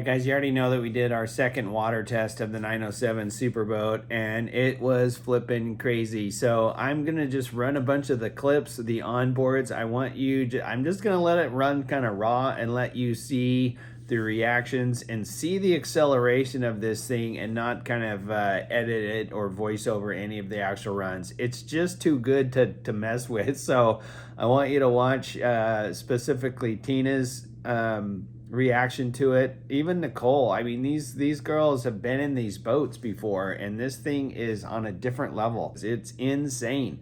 guys, you already know that we did our second water test of the 907 Superboat, and it was flipping crazy. So I'm gonna just run a bunch of the clips, the onboards. I'm just gonna let it run kind of raw and let you see the reactions and see the acceleration of this thing, and not kind of edit it or voice over any of the actual runs. It's just too good to mess with. So I want you to watch specifically Tina's reaction to it. Even Nicole. I mean, these girls have been in these boats before, and this thing is on a different level. It's insane.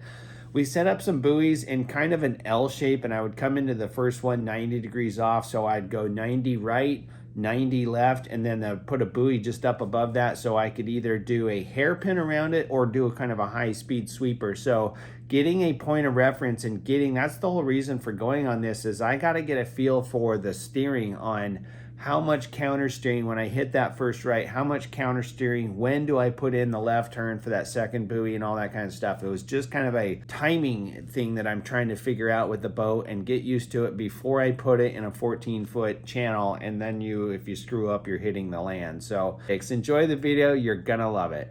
We set up some buoys in kind of an L shape, and I would come into the first one 90 degrees off, so I'd go 90 right, 90 left, and then put a buoy just up above that, so I could either do a hairpin around it or do a kind of a high-speed sweeper. So getting a point of reference and that's the whole reason for going on this, is I got to get a feel for the steering on how much counter steering when I hit that first right, how much counter steering, when do I put in the left turn for that second buoy, and all that kind of stuff. It was just kind of a timing thing that I'm trying to figure out with the boat and get used to it before I put it in a 14-foot channel, and then if you screw up, you're hitting the land. So enjoy the video, you're gonna love it.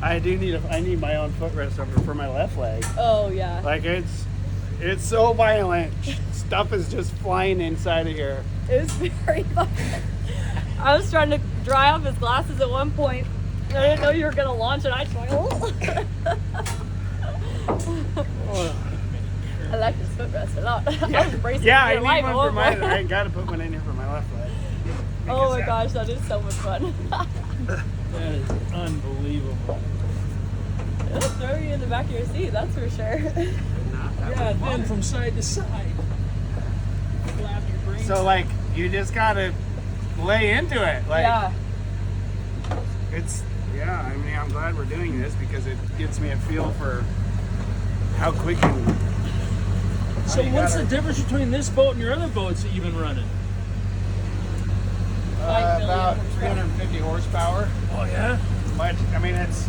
I need my own footrest over for my left leg. Oh yeah. Like it's so violent. Stuff is just flying inside of here. It was very violent. I was trying to dry off his glasses at one point. I didn't know you were gonna launch it. I just went, oh. I like this footrest a lot. Yeah, I was bracing I for need life one all for my. over. I gotta put one in here for my left leg. Oh my gosh, that is so much fun. That is unbelievable. It'll throw you in the back of your seat, that's for sure. Yeah, then from side to side. Flap your brain. So like you just gotta lay into it. Like Yeah. it's I mean I'm glad we're doing this because it gives me a feel for how quick you. So what's the difference between this boat and your other boats that you've been running? About 350 horsepower. Oh yeah? Much. I mean it's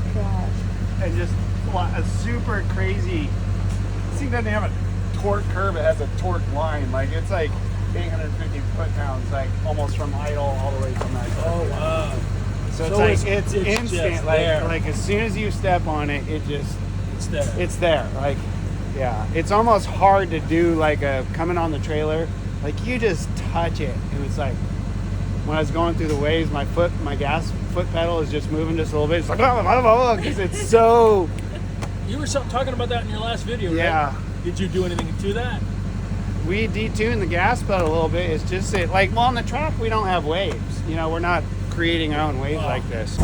just a super crazy. This thing doesn't have a torque curve. It has a torque line. Like it's like 850 foot-pounds, like almost from idle all the way from idle. Oh wow. So it's So like it's instant. just there. Like as soon as you step on it, It's there. it's there. Like it's almost hard to do like a coming on the trailer. Like you just touch it, and it's like when I was going through the waves, my gas foot pedal is just moving just a little bit. It's like because it's so. You were talking about that in your last video, right? Yeah. Did you do anything to that? We detune the gas pedal a little bit. It's just like on the track we don't have waves. You know, we're not creating our own waves like this.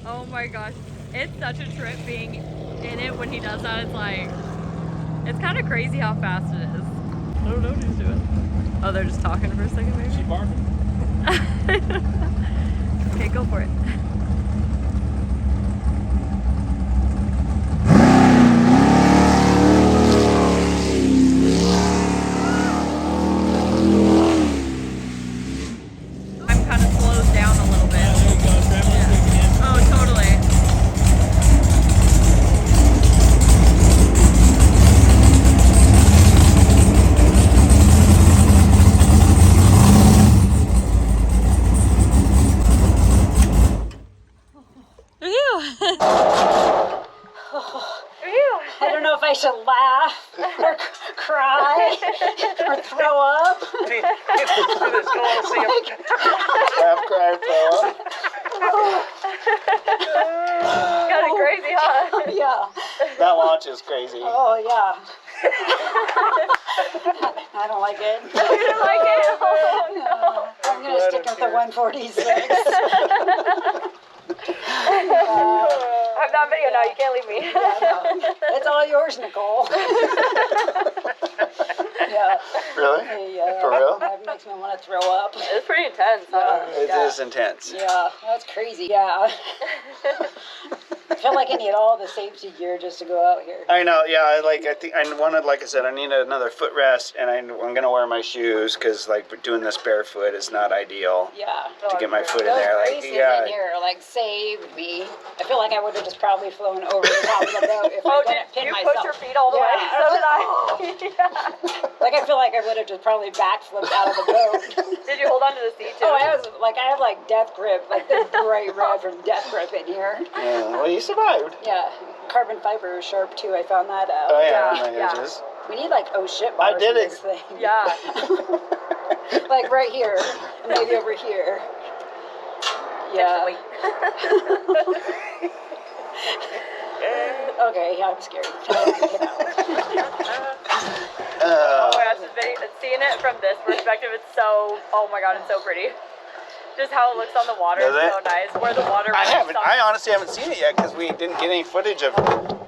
Oh my gosh, it's such a trip being in it when he does that. It's like, it's kind of crazy how fast it is. I don't know what he's doing. Oh, they're just talking for a second maybe? She barking. Okay, go for it. I'm kind of slowed down a little bit. There you go. Grab my stick again. Oh, totally. I don't know if I should laugh or cry or throw up. Laugh, cry, throw up. Kind of crazy, huh? Yeah. That launch is crazy. Oh, yeah. I don't like it. You don't like it? Oh, no. I'm going to stick with the 146. I'm not video now. You can't leave me. It's all yours, Nicole. Yeah. Really? Yeah. For real? That makes me want to throw up. It's pretty intense, huh? It is intense. Yeah, that's crazy. Yeah. I feel like I need all the safety gear just to go out here. I know, yeah. I think I wanted, like I said, I need another footrest, and I'm gonna wear my shoes because like doing this barefoot is not ideal. Yeah. To get my foot in Those there, like braces in here, like, saved me. I feel like I would have just probably flown over the top of the boat if I didn't pin you myself. put your feet all the way? Yeah, So did I. Like, I feel like I would have just probably backflipped out of the boat. Did you hold on to the seat too? Oh, I had like death grip, like this bright red from death grip in here. Yeah, well, you survived. Yeah, carbon fiber is sharp too. I found that out. Oh yeah, Yeah, on my edges. We need like shit I bars did for it. this thing. Yeah. Like right here, maybe over here. Yeah. Okay, yeah, I'm scared. Oh my gosh, seeing it from this perspective, it's so, oh my god, it's so pretty. Just how it looks on the water is so nice. Where the water I honestly haven't seen it yet because we didn't get any footage of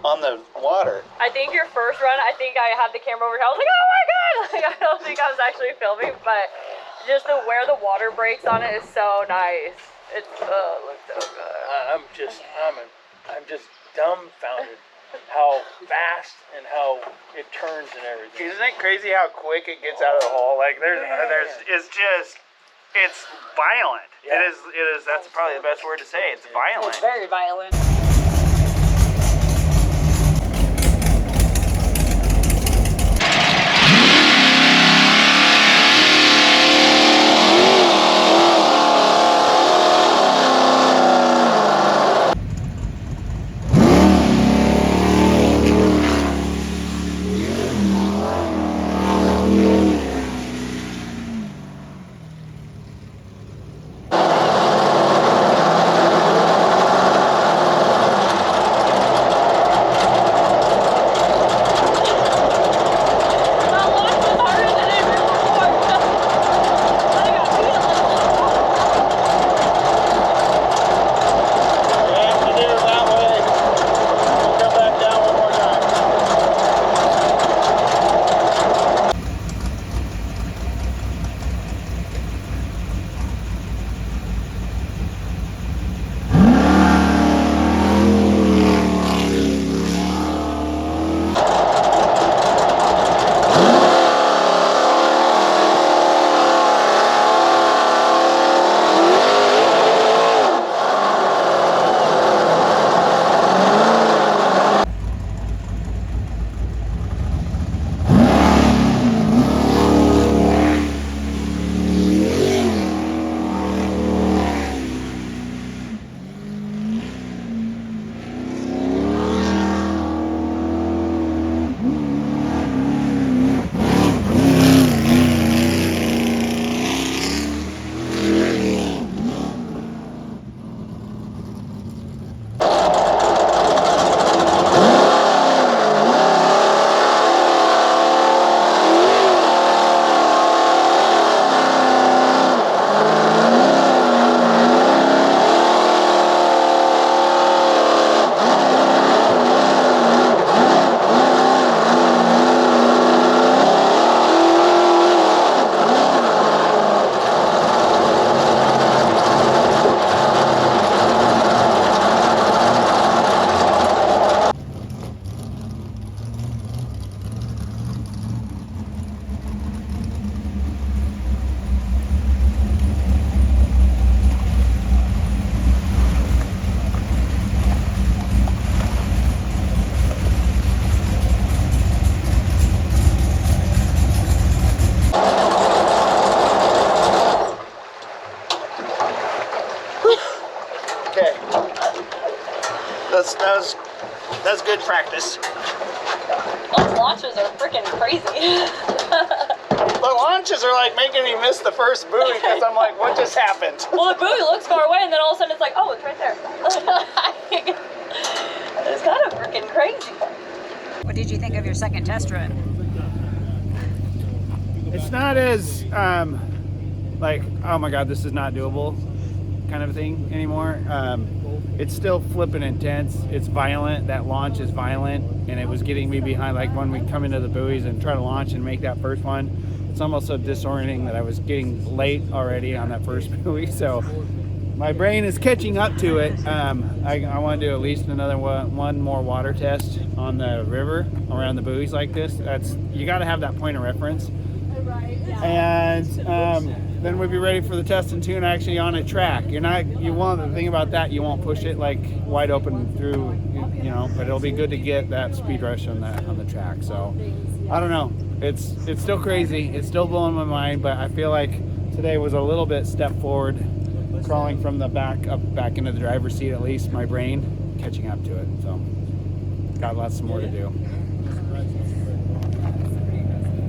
on the water. I think your first run, I think I had the camera over here. I was like, oh my god! Like, I don't think I was actually filming, but just where the water breaks on it is so nice. It looks so good. I'm just dumbfounded how fast and how it turns and everything. Isn't it crazy how quick it gets out of the hole? Like it's violent. Yeah. It is. That's probably the best word to say. It's violent. It's very violent. That's good practice. Those launches are freaking crazy. The launches are like making me miss the first buoy because I'm like, what just happened? Well, the buoy looks far away, and then all of a sudden it's like, oh, it's right there. It's kind of freaking crazy. What did you think of your second test run? It's not as like, oh my god, this is not doable kind of thing anymore. It's still flipping intense. It's violent. That launch is violent, and it was getting me behind. Like when we come into the buoys and try to launch and make that first one, it's almost so disorienting that I was getting late already on that first buoy. So my brain is catching up to it. I want to do at least another one more water test on the river around the buoys like this. You got to have that point of reference. And then we'll be ready for the test and tune actually on a track. The thing about that, you won't push it like wide open through, but it'll be good to get that speed rush on the track. So I don't know. It's still crazy. It's still blowing my mind, but I feel like today was a little bit step forward, crawling from the back up back into the driver's seat, at least my brain catching up to it. So got lots more to do.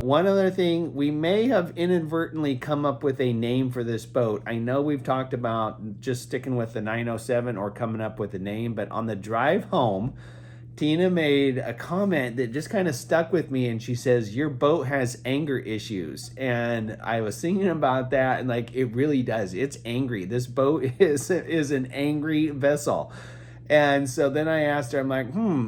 One other thing, we may have inadvertently come up with a name for this boat. I know we've talked about just sticking with the 907 or coming up with a name, but on the drive home, Tina made a comment that just kind of stuck with me, and she says, your boat has anger issues. And I was thinking about that, and like, it really does. It's angry. This boat is an angry vessel. And so then I asked her, I'm like,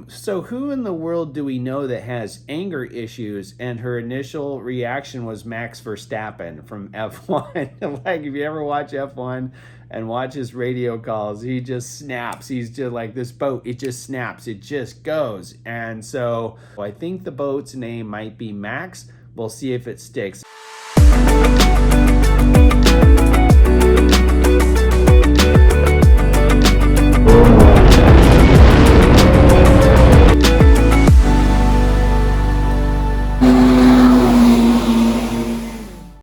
so who in the world do we know that has anger issues? And her initial reaction was Max Verstappen from F1. Like, if you ever watch F1 and watch his radio calls, he just snaps. He's just like, this boat, it just snaps. It just goes. And so I think the boat's name might be Max. We'll see if it sticks.